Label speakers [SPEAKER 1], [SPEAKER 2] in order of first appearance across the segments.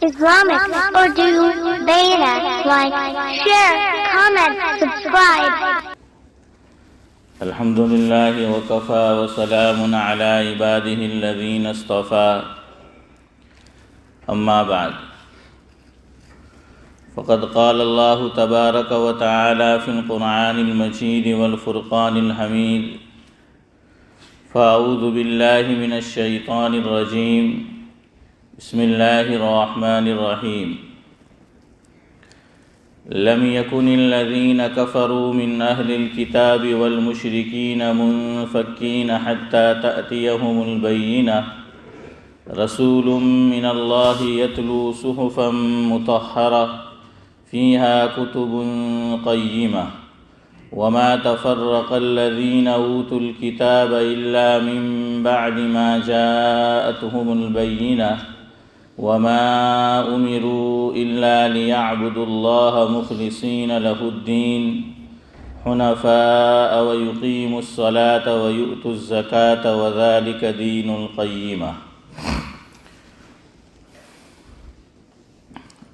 [SPEAKER 1] Islamic Urdu Beta. Like, share, comment, subscribe.
[SPEAKER 2] الحمد لله وكفى وسلام على عباده الذين اصطفى أما بعد فقد قال الله تبارك وتعالى في القرآن المجيد والفرقان الحميد فأعوذ بالله من الشيطان الرجيم بسم الله الرحمن الرحيم لم يكن الذين كفروا من أهل الكتاب والمشركين منفكين حتى تأتيهم البينة رسول من الله يتلو صحفا مطهرة فيها كتب قيمة وما تفرق الذين أوتوا الكتاب إلا من بعد ما جاءتهم البينة وما أمروا إلا ليعبدوا الله مخلصين له الدين حنفاء ويقيموا الصلاة ويؤتوا الزكاة وذلك دين القيمة.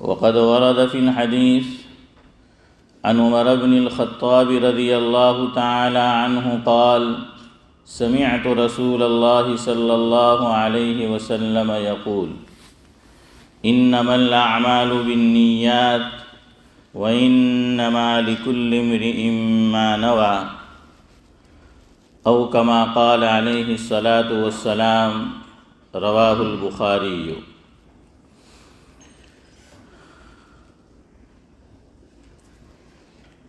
[SPEAKER 2] وقد ورد في الحديث عن عمر بن الخطاب رضي الله تعالى عنه قال سمعت رسول الله صلى الله عليه وسلم يقول انما الاعمال بالنيات وانما لكل امرئ ما نوى او كما قال عليه الصلاة والسلام رواه البخاری.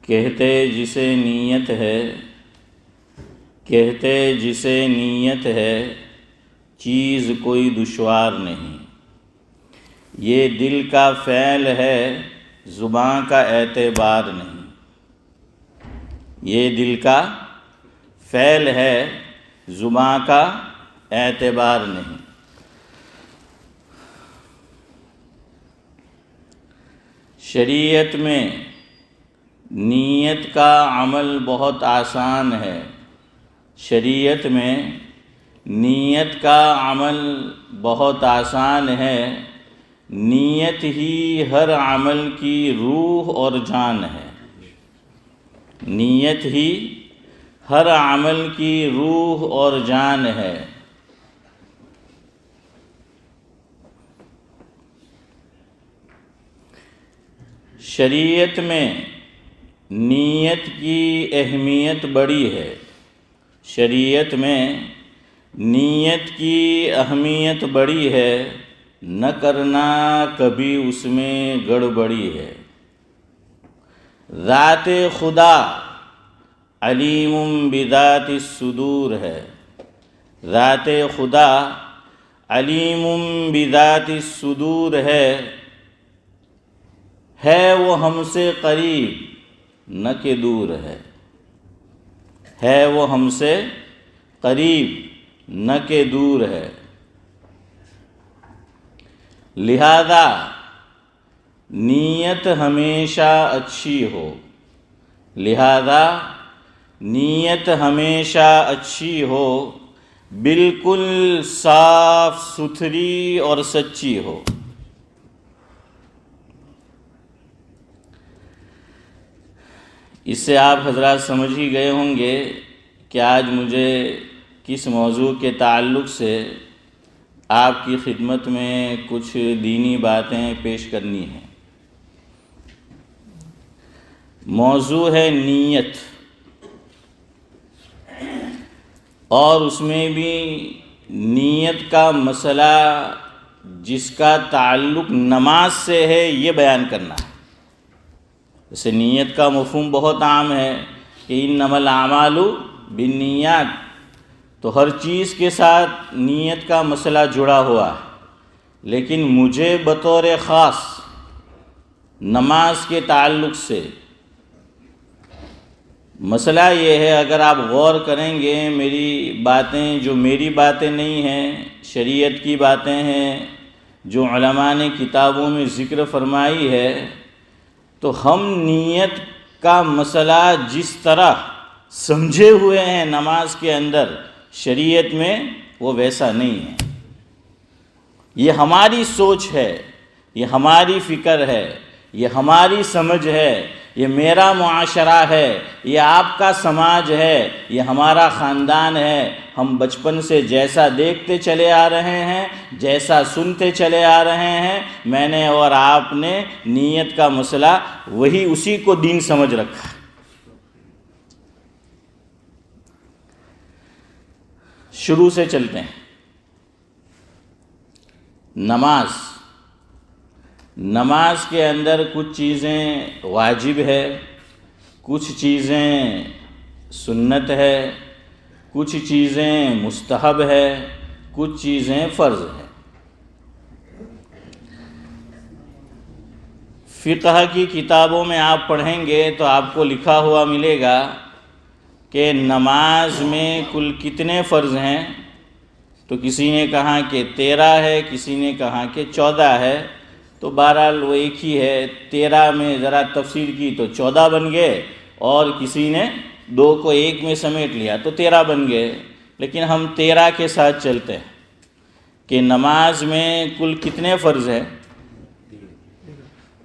[SPEAKER 2] کہتے جسے نیت ہے چیز کوئی دشوار نہیں، یہ دل کا فعل ہے زباں کا اعتبار نہیں. یہ دل کا فعل ہے زباں کا اعتبار نہیں. شریعت میں نیت کا عمل بہت آسان ہے. شریعت میں نیت کا عمل بہت آسان ہے. نیت ہی ہر عمل کی روح اور جان ہے. نیت ہی ہر عمل کی روح اور جان ہے. شریعت میں نیت کی اہمیت بڑی ہے. شریعت میں نیت کی اہمیت بڑی ہے. نہ کرنا کبھی اس میں گڑبڑی ہے. ذات خدا علیم بذات الصدور ہے. ذات خدا علیم بذات الصدور ہے وہ ہم سے قریب نہ کہ دور ہے. ہے وہ ہم سے قریب نہ کہ دور ہے. لہذا نیت ہمیشہ اچھی ہو. لہذا نیت ہمیشہ اچھی ہو، بالکل صاف ستھری اور سچی ہو. اس سے آپ حضرات سمجھ ہی گئے ہوں گے کہ آج مجھے کس موضوع کے تعلق سے آپ کی خدمت میں کچھ دینی باتیں پیش کرنی ہیں. موضوع ہے نیت، اور اس میں بھی نیت کا مسئلہ جس کا تعلق نماز سے ہے یہ بیان کرنا ہے. جیسے نیت کا مفہوم بہت عام ہے کہ انما الاعمال بالنیات، تو ہر چیز کے ساتھ نیت کا مسئلہ جڑا ہوا ہے. لیکن مجھے بطور خاص نماز کے تعلق سے مسئلہ یہ ہے، اگر آپ غور کریں گے میری باتیں جو میری باتیں نہیں ہیں، شریعت کی باتیں ہیں جو علماء نے کتابوں میں ذکر فرمائی ہے، تو ہم نیت کا مسئلہ جس طرح سمجھے ہوئے ہیں نماز کے اندر، شریعت میں وہ ویسا نہیں ہے. یہ ہماری سوچ ہے یہ ہماری فکر ہے، یہ ہماری سمجھ ہے، یہ میرا معاشرہ ہے، یہ آپ کا سماج ہے، یہ ہمارا خاندان ہے۔ ہم بچپن سے جیسا دیکھتے چلے آ رہے ہیں، جیسا سنتے چلے آ رہے ہیں، میں نے اور آپ نے نیت کا مسئلہ وہی اسی کو دین سمجھ رکھا۔ شروع سے چلتے ہیں۔ نماز کے اندر کچھ چیزیں واجب ہے، کچھ چیزیں سنت ہے، کچھ چیزیں مستحب ہے، کچھ چیزیں فرض ہے۔ فقہ کی کتابوں میں آپ پڑھیں گے تو آپ کو لکھا ہوا ملے گا کہ نماز میں کل کتنے فرض ہیں، تو کسی نے کہا کہ 13 ہے، کسی نے کہا کہ 14 ہے، تو بہرحال وہ ایک ہی ہے۔ 13 میں ذرا تفسیر کی تو 14 بن گئے، اور کسی نے 2 کو 1 میں سمیٹ لیا تو 13 بن گئے۔ لیکن ہم 13 کے ساتھ چلتے ہیں کہ نماز میں کل کتنے فرض ہیں؟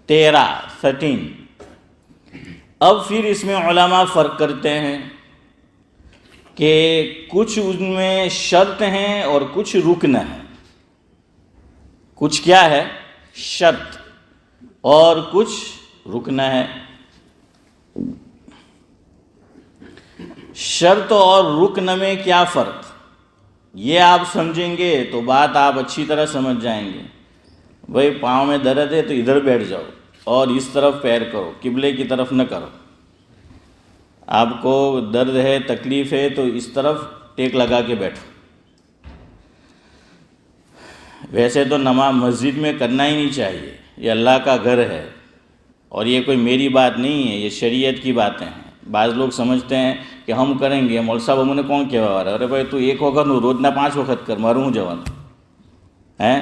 [SPEAKER 2] 13 اب پھر اس میں علماء فرق کرتے ہیں کہ کچھ ان میں شرط ہیں اور کچھ رکن ہیں۔ کچھ کیا ہے؟ شرط، اور کچھ رکن ہے۔ شرط اور رکن میں کیا فرق، یہ آپ سمجھیں گے تو بات آپ اچھی طرح سمجھ جائیں گے۔ بھئی پاؤں میں درد ہے تو ادھر بیٹھ جاؤ اور اس طرف پیر کرو، قبلے کی طرف نہ کرو۔ آپ کو درد ہے، تکلیف ہے تو اس طرف ٹیک لگا کے بیٹھو۔ ویسے تو نماز مسجد میں کرنا ہی نہیں چاہیے، یہ اللہ کا گھر ہے، اور یہ کوئی میری بات نہیں ہے، یہ شریعت کی باتیں ہیں۔ بعض لوگ سمجھتے ہیں کہ ہم کریں گے، مول صاحب ہم نے کون کہا رہا ہے؟ ارے بھائی تو 1 وقت روز نہ 5 وقت کر، مروں ہوں جوان ہیں۔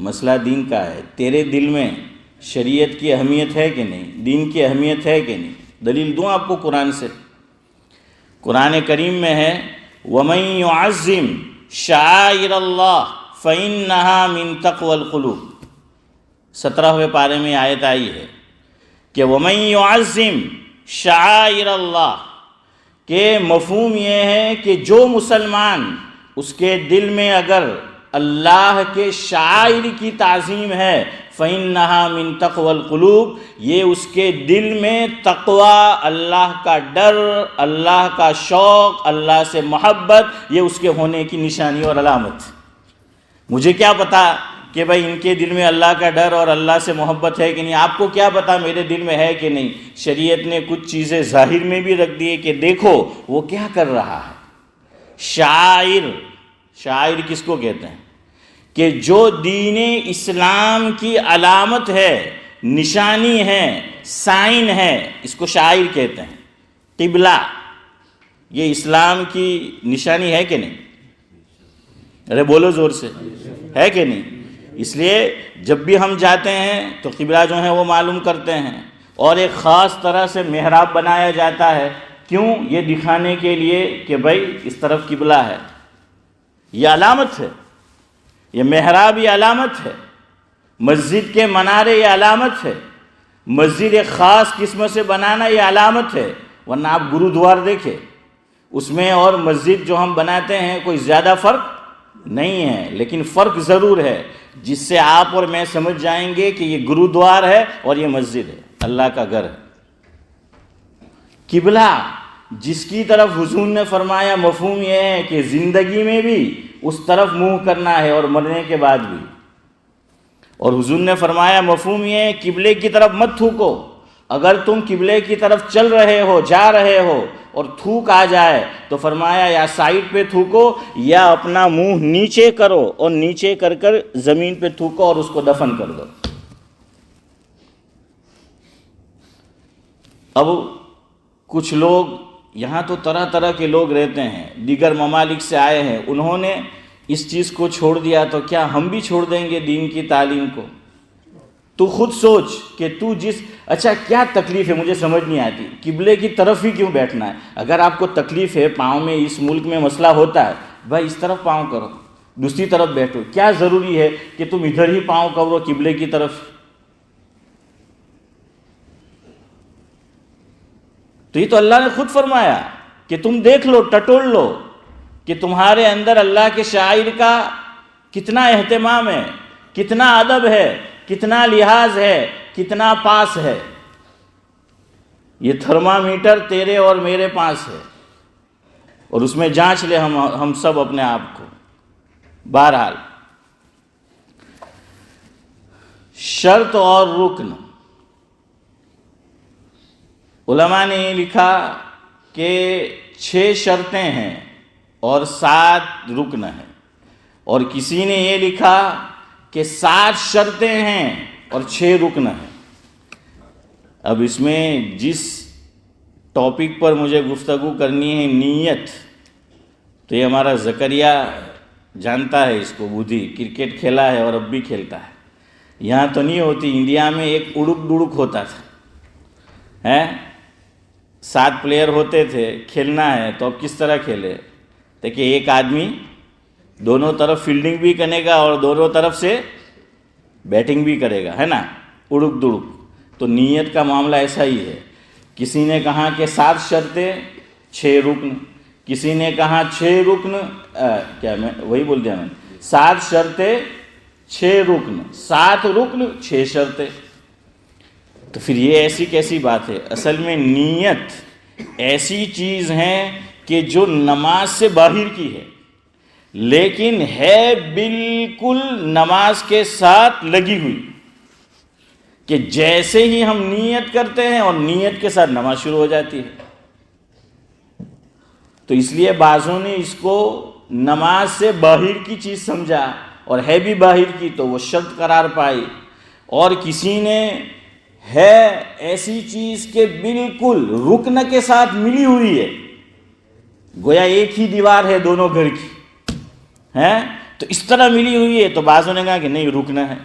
[SPEAKER 2] مسئلہ دین کا ہے۔ تیرے دل میں شریعت کی اہمیت ہے کہ نہیں، دین کی اہمیت ہے کہ نہیں؟ دلیل دوں آپ کو قرآن سے۔ قرآن کریم میں ہے وَمَن يُعَظِّمْ شَعَائِرَ اللَّهِ فَإِنَّهَا مِن تَقْوَى الْقُلُوبِ، 17ویں پارے میں آیت آئی ہے کہ وَمَن يُعَظِّمْ شَعَائِرَ اللَّهِ، کہ مفہوم یہ ہے کہ جو مسلمان اس کے دل میں اگر اللہ کے شعائر کی تعظیم ہے، فَإِنَّهَا مِن تَقْوَى الْقُلُوبِ، یہ اس کے دل میں تقوی، اللہ کا ڈر، اللہ کا شوق، اللہ سے محبت، یہ اس کے ہونے کی نشانی اور علامت۔ مجھے کیا پتا کہ بھائی ان کے دل میں اللہ کا ڈر اور اللہ سے محبت ہے کہ نہیں؟ آپ کو کیا پتا میرے دل میں ہے کہ نہیں؟ شریعت نے کچھ چیزیں ظاہر میں بھی رکھ دیے کہ دیکھو وہ کیا کر رہا ہے۔ شاعر کس کو کہتے ہیں؟ کہ جو دین اسلام کی علامت ہے، نشانی ہے، سائن ہے، اس کو شاعر کہتے ہیں۔ قبلہ یہ اسلام کی نشانی ہے کہ نہیں؟ ارے بولو زور سے، ہے کہ نہیں؟ اس لیے جب بھی ہم جاتے ہیں تو قبلہ جو ہے وہ معلوم کرتے ہیں، اور ایک خاص طرح سے محراب بنایا جاتا ہے۔ کیوں؟ یہ دکھانے کے لیے کہ بھائی اس طرف قبلہ ہے، یہ علامت ہے۔ یہ محراب یہ علامت ہے، مسجد کے منارے یہ علامت ہے، مسجد ایک خاص قسم سے بنانا یہ علامت ہے۔ ورنہ آپ گرودوار دیکھیں، اس میں اور مسجد جو ہم بناتے ہیں کوئی زیادہ فرق نہیں ہے، لیکن فرق ضرور ہے جس سے آپ اور میں سمجھ جائیں گے کہ یہ گرودوار ہے اور یہ مسجد ہے، اللہ کا گھر ہے۔ قبلہ جس کی طرف حضور نے فرمایا، مفہوم یہ ہے کہ زندگی میں بھی اس طرف منہ کرنا ہے اور مرنے کے بعد بھی۔ اور حضور نے فرمایا مفہوم یہ ہے قبلے کی طرف مت تھوکو۔ اگر تم قبلے کی طرف چل رہے ہو، جا رہے ہو اور تھوک آ جائے تو فرمایا یا سائڈ پہ تھوکو یا اپنا منہ نیچے کرو اور نیچے کر کر زمین پہ تھوکو اور اس کو دفن کر دو۔ اب کچھ لوگ یہاں تو طرح طرح کے لوگ رہتے ہیں، دیگر ممالک سے آئے ہیں، انہوں نے اس چیز کو چھوڑ دیا، تو کیا ہم بھی چھوڑ دیں گے دین کی تعلیم کو؟ تو خود سوچ کہ تو اچھا کیا تکلیف ہے، مجھے سمجھ نہیں آتی، قبلے کی طرف ہی کیوں بیٹھنا ہے؟ اگر آپ کو تکلیف ہے، پاؤں میں اس ملک میں مسئلہ ہوتا ہے، بھائی اس طرف پاؤں کرو، دوسری طرف بیٹھو۔ کیا ضروری ہے کہ تم ادھر ہی پاؤں کرو قبلے کی طرف؟ تو یہ تو اللہ نے خود فرمایا کہ تم دیکھ لو، ٹٹول لو کہ تمہارے اندر اللہ کے شاعر کا کتنا اہتمام ہے، کتنا ادب ہے، کتنا لحاظ ہے، کتنا پاس ہے۔ یہ تھرمامیٹر تیرے اور میرے پاس ہے، اور اس میں جانچ لے ہم سب اپنے آپ کو۔ بہرحال شرط اور رکن، علماء نے یہ لکھا کہ 6 شرطیں ہیں اور 7 رکن ہیں، اور کسی نے یہ لکھا کہ 7 شرطیں ہیں اور 6 رکن ہیں۔ اب اس میں جس ٹاپک پر مجھے گفتگو کرنی ہے، نیت، تو یہ ہمارا زکریا جانتا ہے اس کو، بدھی کرکٹ کھیلا ہے اور اب بھی کھیلتا ہے۔ یہاں تو نہیں ہوتی، انڈیا میں ایک اڑک ڈڑک ہوتا تھا، 7 پلیئر ہوتے تھے، کھیلنا ہے تو اب کس طرح کھیلے؟ دیکھیں ایک آدمی دونوں طرف فیلڈنگ بھی کرے گا اور دونوں طرف سے بیٹنگ بھی کرے گا، ہے نا، اڑک ڈڑک۔ تو نیت کا معاملہ ایسا ہی ہے۔ کسی نے کہا کہ 7 شرطیں 6 رکن، کسی نے کہا 6 رکن، کیا میں وہی بول دیا، میں 7 شرطیں 6 رکن، 7 رکن 6 شرطیں۔ تو پھر یہ ایسی کیسی بات ہے؟ اصل میں نیت ایسی چیز ہے کہ جو نماز سے باہر کی ہے، لیکن ہے بالکل نماز کے ساتھ لگی ہوئی، کہ جیسے ہی ہم نیت کرتے ہیں اور نیت کے ساتھ نماز شروع ہو جاتی ہے۔ تو اس لیے بعضوں نے اس کو نماز سے باہر کی چیز سمجھا، اور ہے بھی باہر کی تو وہ شرط قرار پائی، اور کسی نے ہے ایسی چیز کہ بالکل رکن کے ساتھ ملی ہوئی ہے، گویا ایک ہی دیوار ہے دونوں گھر کی، تو اس طرح ملی ہوئی ہے، تو بعضوں نے کہا کہ نہیں رکن ہے۔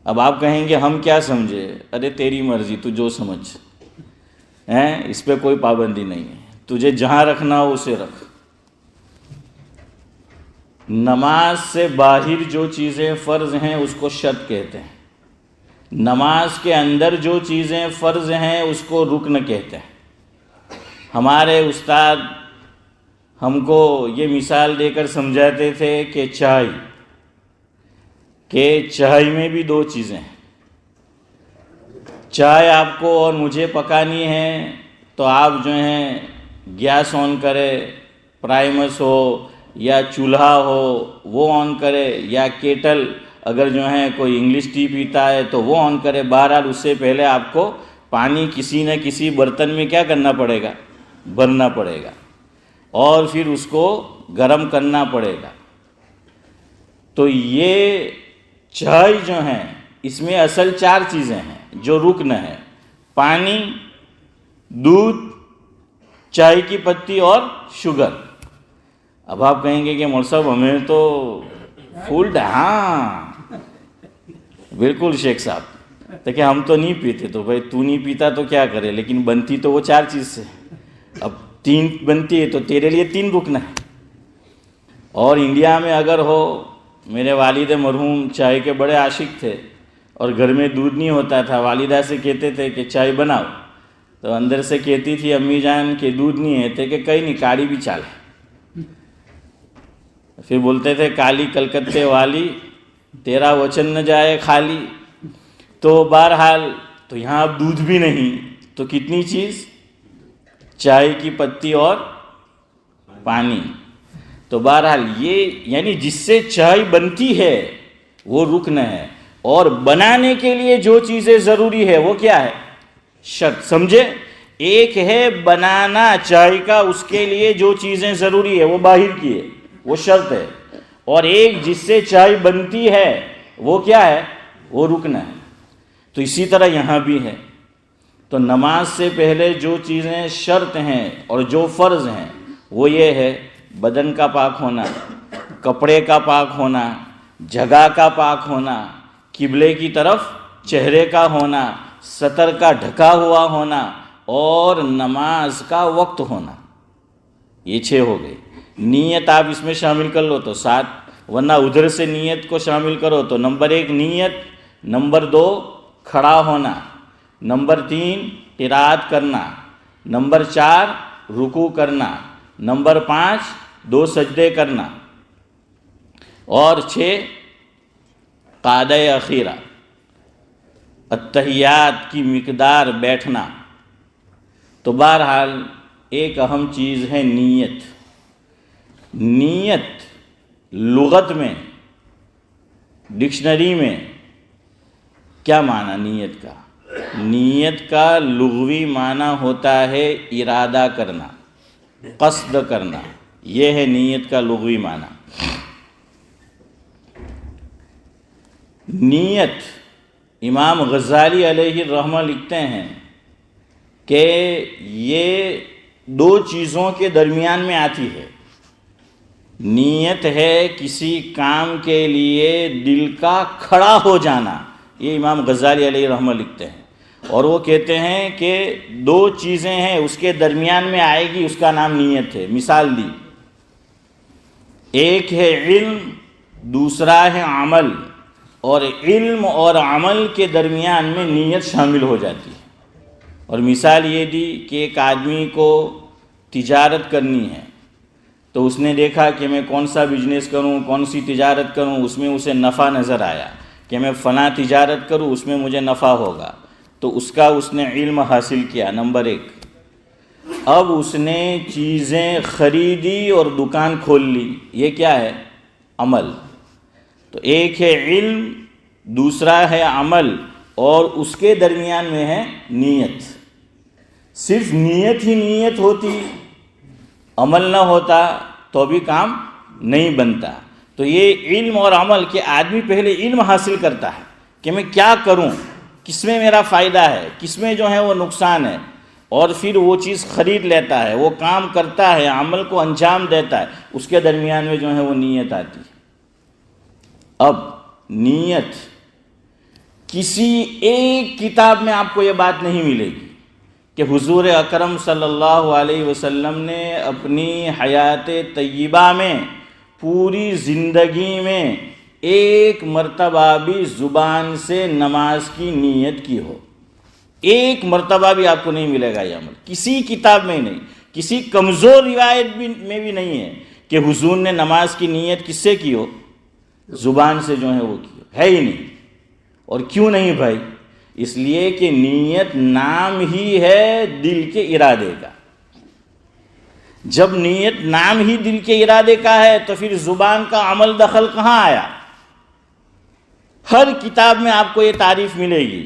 [SPEAKER 2] اب آپ کہیں گے ہم کیا سمجھے؟ ارے تیری مرضی، تو جو سمجھ، اس پہ کوئی پابندی نہیں ہے، تجھے جہاں رکھنا ہو اسے رکھ۔ نماز سے باہر جو چیزیں فرض ہیں اس کو شرط کہتے ہیں، نماز کے اندر جو چیزیں فرض ہیں اس کو رکن کہتے ہیں۔ ہمارے استاد ہم کو یہ مثال دے کر سمجھاتے تھے کہ چائے میں بھی 2 چیزیں ہیں۔ چائے آپ کو اور مجھے پکانی ہے تو آپ جو ہیں گیس آن کرے، پرائمس ہو یا چولہا ہو وہ آن کرے، یا کیٹل اگر جو ہے کوئی انگلش ٹی پیتا ہے تو وہ آن کرے۔ بہرحال اس سے پہلے آپ کو پانی کسی نہ کسی برتن میں کیا کرنا پڑے گا؟ بھرنا پڑے گا، اور پھر اس کو گرم کرنا پڑے گا۔ تو یہ چائے جو ہیں اس میں اصل 4 چیزیں ہیں جو رکن ہیں: پانی، دودھ، چائے کی پتی اور شوگر۔ اب آپ کہیں گے کہ مول صاحب ہمیں تو فولڈ، ہاں بالکل شیخ صاحب، دیکھیں ہم تو نہیں پیتے، تو بھائی تو نہیں پیتا تو کیا کرے، لیکن بنتی تو وہ 4 چیز سے، اب 3 بنتی ہے تو تیرے لیے 3 رکن ہے۔ اور انڈیا میں اگر ہو، میرے والد مرحوم چائے کے بڑے عاشق تھے، اور گھر میں دودھ نہیں ہوتا تھا، والدہ سے کہتے تھے کہ چائے بناؤ، تو اندر سے کہتی تھی امی جان کہ دودھ نہیں ہے، تھے کہ کہیں نہیں، کاڑی بھی چال ہے۔ پھر بولتے تھے کالی کلکتے والی تیرا وچن نہ جائے خالی۔ تو بہرحال تو یہاں اب دودھ بھی نہیں، تو کتنی چیز؟ چائے کی پتی اور پانی۔ تو بہرحال یہ یعنی جس سے چائے بنتی ہے وہ رکن ہے، اور بنانے کے لیے جو چیزیں ضروری ہے وہ کیا ہے؟ شرط۔ سمجھے؟ ایک ہے بنانا چائے کا، اس کے لیے جو چیزیں ضروری ہے وہ باہر کی ہے، وہ شرط ہے، اور ایک جس سے چائے بنتی ہے وہ کیا ہے؟ وہ رکن ہے۔ تو اسی طرح یہاں بھی ہے۔ تو نماز سے پہلے جو چیزیں شرط ہیں اور جو فرض ہیں وہ یہ ہے: بدن کا پاک ہونا، کپڑے کا پاک ہونا، جگہ کا پاک ہونا، قبلے کی طرف چہرے کا ہونا، سطر کا ڈھکا ہوا ہونا، اور نماز کا وقت ہونا۔ یہ 6 ہو گئے۔ نیت آپ اس میں شامل کر لو تو 7، ورنہ ادھر سے نیت کو شامل کرو تو نمبر 1 نیت، نمبر 2 کھڑا ہونا، نمبر 3 قرات کرنا، نمبر 4 رکوع کرنا، نمبر 5 2 سجدے کرنا، اور 6 قعدہ اخیرہ التحیات کی مقدار بیٹھنا۔ تو بہرحال ایک اہم چیز ہے نیت۔ نیت لغت میں، ڈکشنری میں کیا معنی نیت کا؟ نیت کا لغوی معنی ہوتا ہے ارادہ کرنا، قصد کرنا، یہ ہے نیت کا لغوی معنی۔ نیت امام غزالی علیہ الرحمہ لکھتے ہیں کہ یہ 2 چیزوں کے درمیان میں آتی ہے۔ نیت ہے کسی کام کے لیے دل کا کھڑا ہو جانا، یہ امام غزالی علیہ الرحمہ لکھتے ہیں، اور وہ کہتے ہیں کہ 2 چیزیں ہیں اس کے درمیان میں آئے گی، اس کا نام نیت ہے۔ مثال دی، ایک ہے علم، دوسرا ہے عمل، اور علم اور عمل کے درمیان میں نیت شامل ہو جاتی ہے۔ اور مثال یہ دی کہ ایک آدمی کو تجارت کرنی ہے، تو اس نے دیکھا کہ میں کون سا بزنس کروں، کون سی تجارت کروں، اس میں اسے نفع نظر آیا کہ میں فلاں تجارت کروں، اس میں مجھے نفع ہوگا، تو اس نے علم حاصل کیا، نمبر 1۔ اب اس نے چیزیں خریدی اور دکان کھول لی، یہ کیا ہے؟ عمل۔ تو ایک ہے علم، دوسرا ہے عمل، اور اس کے درمیان میں ہے نیت۔ صرف نیت ہی نیت ہوتی، عمل نہ ہوتا تو بھی کام نہیں بنتا۔ تو یہ علم اور عمل کہ آدمی پہلے علم حاصل کرتا ہے کہ میں کیا کروں، کس میں میرا فائدہ ہے، کس میں جو ہے وہ نقصان ہے، اور پھر وہ چیز خرید لیتا ہے، وہ کام کرتا ہے، عمل کو انجام دیتا ہے، اس کے درمیان میں جو ہے وہ نیت آتی ہے۔ اب نیت کسی ایک کتاب میں آپ کو یہ بات نہیں ملے گی کہ حضور اکرم صلی اللہ علیہ وسلم نے اپنی حیات طیبہ میں، پوری زندگی میں ایک مرتبہ بھی زبان سے نماز کی نیت کی ہو۔ ایک مرتبہ بھی آپ کو نہیں ملے گا یہ عمل، کسی کتاب میں نہیں، کسی کمزور روایت میں بھی نہیں ہے کہ حضور نے نماز کی نیت کس سے کی ہو؟ زبان سے جو ہے وہ کی ہو، ہے ہی نہیں۔ اور کیوں نہیں بھائی؟ اس لیے کہ نیت نام ہی ہے دل کے ارادے کا۔ جب نیت نام ہی دل کے ارادے کا ہے تو پھر زبان کا عمل دخل کہاں آیا؟ ہر کتاب میں آپ کو یہ تعریف ملے گی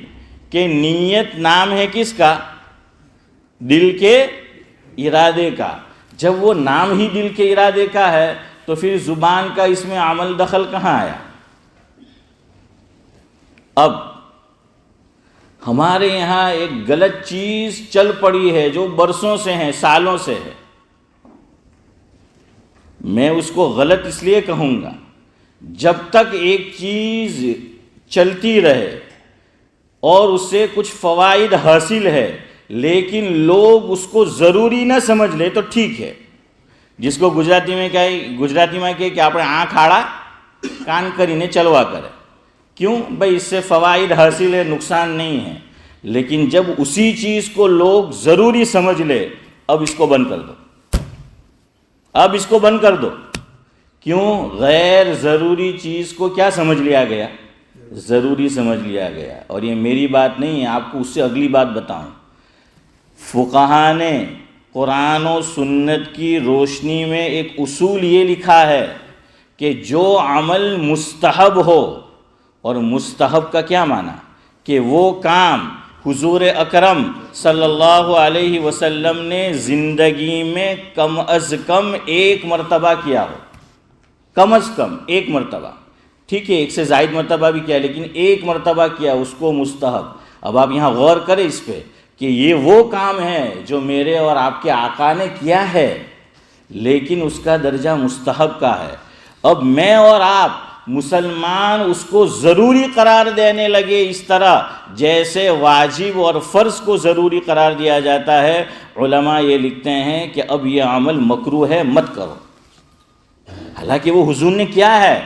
[SPEAKER 2] کہ نیت نام ہے کس کا؟ دل کے ارادے کا۔ جب وہ نام ہی دل کے ارادے کا ہے تو پھر زبان کا اس میں عمل دخل کہاں آیا؟ اب ہمارے یہاں ایک غلط چیز چل پڑی ہے جو برسوں سے ہے، سالوں سے ہے۔ میں اس کو غلط اس لیے کہوں گا، جب تک ایک چیز چلتی رہے اور اس سے کچھ فوائد حاصل ہے لیکن لوگ اس کو ضروری نہ سمجھ لے تو ٹھیک ہے۔ جس کو گجراتی میں کہے کہ آپ آنکھ آڑا کان کرینے چلوا کرے، کیوں بھائی؟ اس سے فوائد حاصل ہے، نقصان نہیں ہے۔ لیکن جب اسی چیز کو لوگ ضروری سمجھ لے، اب اس کو بند کر دو، اب اس کو بند کر دو۔ کیوں؟ غیر ضروری چیز کو کیا سمجھ لیا گیا؟ ضروری سمجھ لیا گیا۔ اور یہ میری بات نہیں ہے، آپ کو اس سے اگلی بات بتاؤں۔ فقہا نے قرآن و سنت کی روشنی میں ایک اصول یہ لکھا ہے کہ جو عمل مستحب ہو، اور مستحب کا کیا معنی؟ کہ وہ کام حضور اکرم صلی اللہ علیہ وسلم نے زندگی میں کم از کم 1 مرتبہ کیا ہو، کم از کم 1 مرتبہ، ٹھیک ہے 1 سے زائد مرتبہ بھی کیا لیکن 1 مرتبہ کیا، اس کو مستحب۔ اب آپ یہاں غور کریں اس پہ کہ یہ وہ کام ہے جو میرے اور آپ کے آقا نے کیا ہے لیکن اس کا درجہ مستحب کا ہے۔ اب میں اور آپ مسلمان اس کو ضروری قرار دینے لگے، اس طرح جیسے واجب اور فرض کو ضروری قرار دیا جاتا ہے۔ علماء یہ لکھتے ہیں کہ اب یہ عمل مکروہ ہے، مت کرو، حالانکہ وہ حضور نے کیا ہے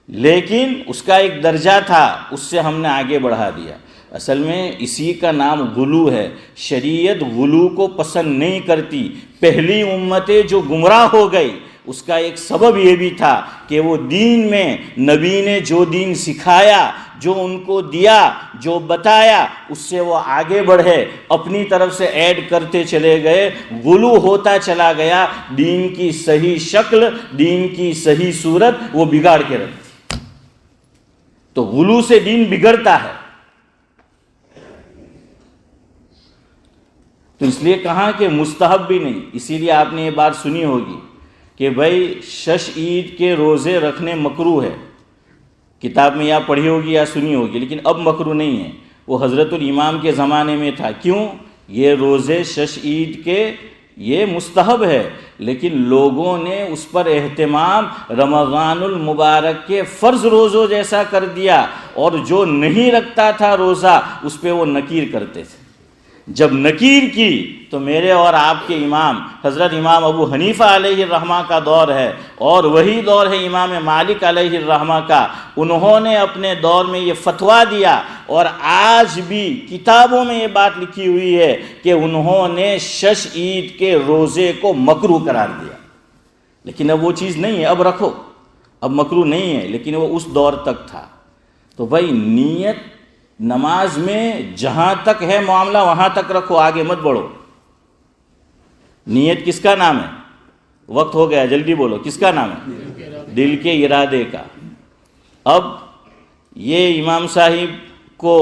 [SPEAKER 2] لیکن اس کا ایک درجہ تھا، اس سے ہم نے آگے بڑھا دیا۔ اصل میں اسی کا نام غلو ہے. شریعت غلو کو پسند نہیں کرتی. پہلی امتیں جو گمراہ ہو گئی اس کا ایک سبب یہ بھی تھا کہ وہ دین میں نبی نے جو دین سکھایا، جو ان کو دیا، جو بتایا، اس سے وہ آگے بڑھے، اپنی طرف سے ایڈ کرتے چلے گئے، غلو ہوتا چلا گیا. دین کی صحیح شکل، دین کی صحیح صورت وہ بگاڑ کے رکھتی. تو غلو سے دین بگڑتا ہے. تو اس لیے کہا کہ مستحب بھی نہیں. اسی لیے آپ نے یہ بات سنی ہوگی کہ بھائی شش عید کے روزے رکھنے مکروہ ہے. کتاب میں یا پڑھی ہوگی یا سنی ہوگی، لیکن اب مکروہ نہیں ہے. وہ حضرت الامام کے زمانے میں تھا. کیوں؟ یہ روزے شش عید کے یہ مستحب ہے، لیکن لوگوں نے اس پر اہتمام رمضان المبارک کے فرض روزوں جیسا کر دیا، اور جو نہیں رکھتا تھا روزہ اس پہ وہ نکیر کرتے تھے. جب نکیر کی تو میرے اور آپ کے امام حضرت امام ابو حنیفہ علیہ الرحمہ کا دور ہے، اور وہی دور ہے امام مالک علیہ الرحمہ کا. انہوں نے اپنے دور میں یہ فتویٰ دیا، اور آج بھی کتابوں میں یہ بات لکھی ہوئی ہے کہ انہوں نے شش عید کے روزے کو مکروہ قرار دیا. لیکن اب وہ چیز نہیں ہے، اب رکھو، اب مکروہ نہیں ہے، لیکن وہ اس دور تک تھا. تو بھائی نیت نماز میں جہاں تک ہے معاملہ وہاں تک رکھو، آگے مت بڑھو. نیت کس کا نام ہے؟ وقت ہو گیا، جلدی بولو، کس کا نام ہے؟ دل کے ارادے کا. اب یہ امام صاحب کو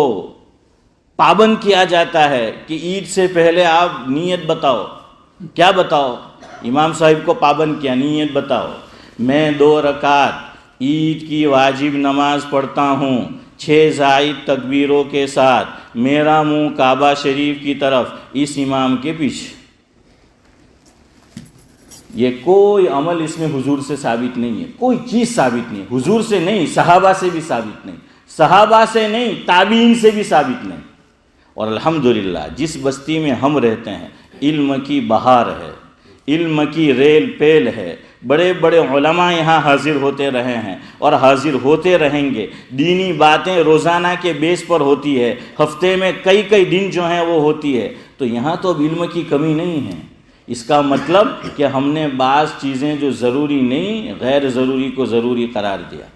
[SPEAKER 2] پابند کیا جاتا ہے کہ عید سے پہلے آپ نیت بتاؤ. کیا بتاؤ؟ امام صاحب کو پابند کیا، نیت بتاؤ. میں 2 رکعت عید کی واجب نماز پڑھتا ہوں 6 زائد تکبیروں کے ساتھ، میرا منہ کعبہ شریف کی طرف، اس امام کے پیچھے. یہ کوئی عمل اس میں حضور سے ثابت نہیں ہے، کوئی چیز ثابت نہیں، حضور سے نہیں، صحابہ سے بھی ثابت نہیں، صحابہ سے نہیں، تابعین سے بھی ثابت نہیں. اور الحمدللہ جس بستی میں ہم رہتے ہیں علم کی بہار ہے، علم کی ریل پیل ہے. بڑے بڑے علماء یہاں حاضر ہوتے رہے ہیں اور حاضر ہوتے رہیں گے. دینی باتیں روزانہ کے بیس پر ہوتی ہے، ہفتے میں کئی دن جو ہیں وہ ہوتی ہے. تو یہاں تو اب علم کی کمی نہیں ہے. اس کا مطلب کہ ہم نے بعض چیزیں جو ضروری نہیں، غیر ضروری کو ضروری قرار دیا.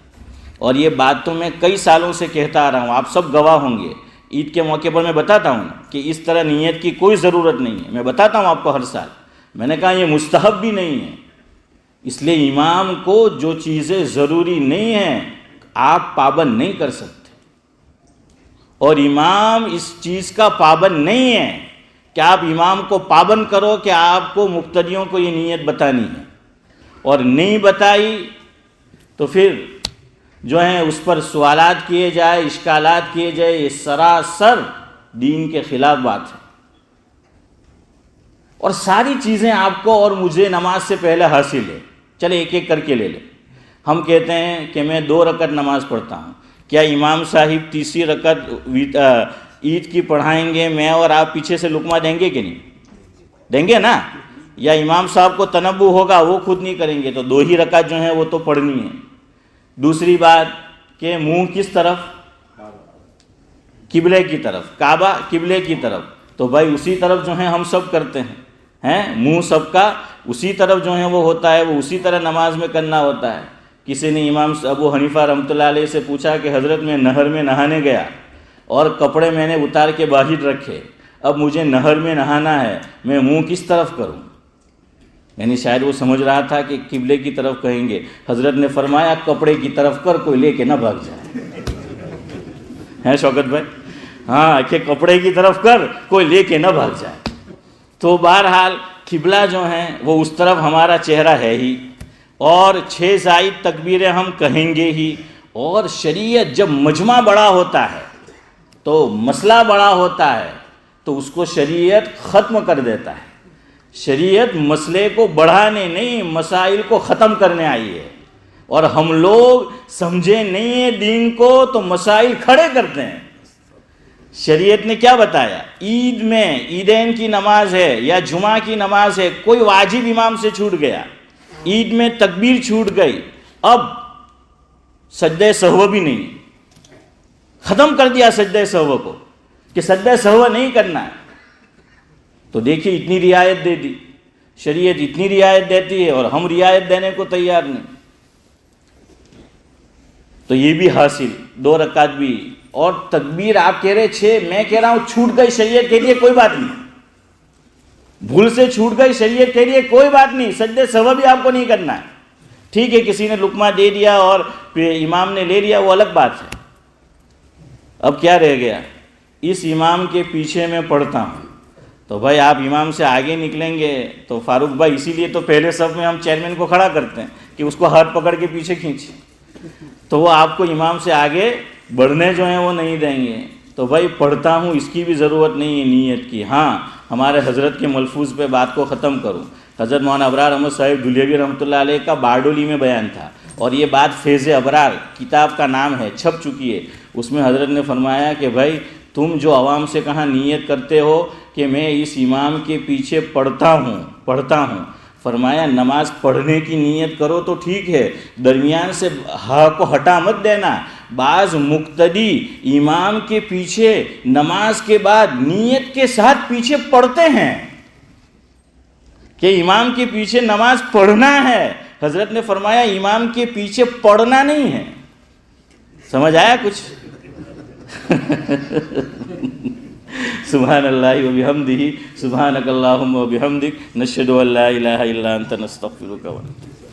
[SPEAKER 2] اور یہ بات تو میں کئی سالوں سے کہتا آ رہا ہوں، آپ سب گواہ ہوں گے. عید کے موقع پر میں بتاتا ہوں کہ اس طرح نیت کی کوئی ضرورت نہیں ہے. میں بتاتا ہوں آپ کو ہر سال. میں نے کہا یہ مستحب بھی نہیں ہے. اس لیے امام کو جو چیزیں ضروری نہیں ہیں آپ پابند نہیں کر سکتے، اور امام اس چیز کا پابند نہیں ہے کہ آپ امام کو پابند کرو کہ آپ کو مقتدیوں کو یہ نیت بتانی ہے، اور نہیں بتائی تو پھر جو ہیں اس پر سوالات کیے جائے، اشکالات کیے جائے. یہ سراسر دین کے خلاف بات ہے. اور ساری چیزیں آپ کو اور مجھے نماز سے پہلے حاصل ہے. چلے ایک ایک کر کے لے لیں. ہم کہتے ہیں کہ میں 2 رکعت نماز پڑھتا ہوں. کیا امام صاحب تیسری رکعت عید کی پڑھائیں گے، میں اور آپ پیچھے سے لقمہ دیں گے کہ نہیں دیں گے نا؟ یا امام صاحب کو تنبہ ہوگا، وہ خود نہیں کریں گے، تو 2 ہی رکعت جو ہیں وہ تو پڑھنی ہے. دوسری بات کہ منہ کس طرف؟ قبلے کی طرف. کعبہ قبلے کی طرف. تو بھائی اسی طرف جو ہیں ہم سب کرتے ہیں، منہ سب کا اسی طرف جو ہے وہ ہوتا ہے، وہ اسی طرح نماز میں کرنا ہوتا ہے. کسی نے امام ابو حنیفہ رحمۃ اللہ علیہ سے پوچھا کہ حضرت میں نہر میں نہانے گیا اور کپڑے میں نے اتار کے باہر رکھے، اب مجھے نہر میں نہانا ہے، میں منہ کس طرف کروں؟ یعنی شاید وہ سمجھ رہا تھا کہ قبلے کی طرف کہیں گے. حضرت نے فرمایا کپڑے کی طرف کر، کوئی لے کے نہ بھاگ جائے. ہیں شوکت بھائی؟ ہاں کہ کپڑے کی طرف کر، کوئی لے کے نہ بھاگ جائے. تو بہرحال قبلہ جو ہیں وہ اس طرف ہمارا چہرہ ہے ہی، اور 6 زائد تکبیریں ہم کہیں گے ہی. اور شریعت جب مجمع بڑا ہوتا ہے تو مسئلہ بڑا ہوتا ہے تو اس کو شریعت ختم کر دیتا ہے. شریعت مسئلے کو بڑھانے نہیں، مسائل کو ختم کرنے آئی ہے. اور ہم لوگ سمجھے نہیں ہیں دین کو تو مسائل کھڑے کرتے ہیں. شریعت نے کیا بتایا؟ عید میں عیدین کی نماز ہے یا جمعہ کی نماز ہے، کوئی واجب امام سے چھوٹ گیا، عید میں تکبیر چھوٹ گئی، اب سجدہ سہو بھی نہیں، ختم کر دیا سجدہ سہو کو. کہ سجدہ سہو نہیں کرنا ہے. تو دیکھیے اتنی رعایت دے دی شریعت، اتنی رعایت دیتی ہے اور ہم رعایت دینے کو تیار نہیں. تو یہ بھی حاصل 2 رکعت بھی. اور تکبیر آپ کہہ رہے 6، میں کہہ رہا ہوں چھوٹ گئی شریعت کے لیے کوئی بات نہیں، بھول سے چھوٹ گئی شریعت کے لیے کوئی بات نہیں، سجدے سہو بھی آپ کو نہیں کرنا ہے. ٹھیک ہے کسی نے لقمہ دے دیا اور امام نے لے لیا، وہ الگ بات ہے. اب کیا رہ گیا؟ اس امام کے پیچھے میں پڑھتا ہوں. تو بھائی آپ امام سے آگے نکلیں گے تو فاروق بھائی اسی لیے تو پہلے صف میں ہم چیئرمین کو کھڑا کرتے ہیں کہ اس کو ہاتھ پکڑ کے پیچھے کھینچے، تو وہ آپ کو امام سے آگے بڑھنے جو ہیں وہ نہیں دیں گے. تو بھائی پڑھتا ہوں اس کی بھی ضرورت نہیں ہے نیت کی. ہاں ہمارے حضرت کے ملفوظ پہ بات کو ختم کروں. حضرت مولانا ابرار احمد صاحب دھلیوی رحمۃ اللہ علیہ کا بارڈولی میں بیان تھا، اور یہ بات فیض ابرار کتاب کا نام ہے، چھپ چکی ہے. اس میں حضرت نے فرمایا کہ بھائی تم جو عوام سے کہاں نیت کرتے ہو کہ میں اس امام کے پیچھے پڑھتا ہوں، فرمایا نماز پڑھنے کی نیت کرو تو ٹھیک ہے، درمیان سے ہا کو ہٹا مت دینا. بعض مقتدی امام کے پیچھے نماز کے بعد نیت کے ساتھ پیچھے پڑھتے ہیں کہ امام کے پیچھے نماز پڑھنا ہے. حضرت نے فرمایا امام کے پیچھے پڑھنا نہیں ہے. سمجھ آیا کچھ؟ سبحان اللہ و بحمدہ، سبحانک اللہم و بحمدک، نشہد ان لا الہ الا انت، نستغفرک و نتوب الیک.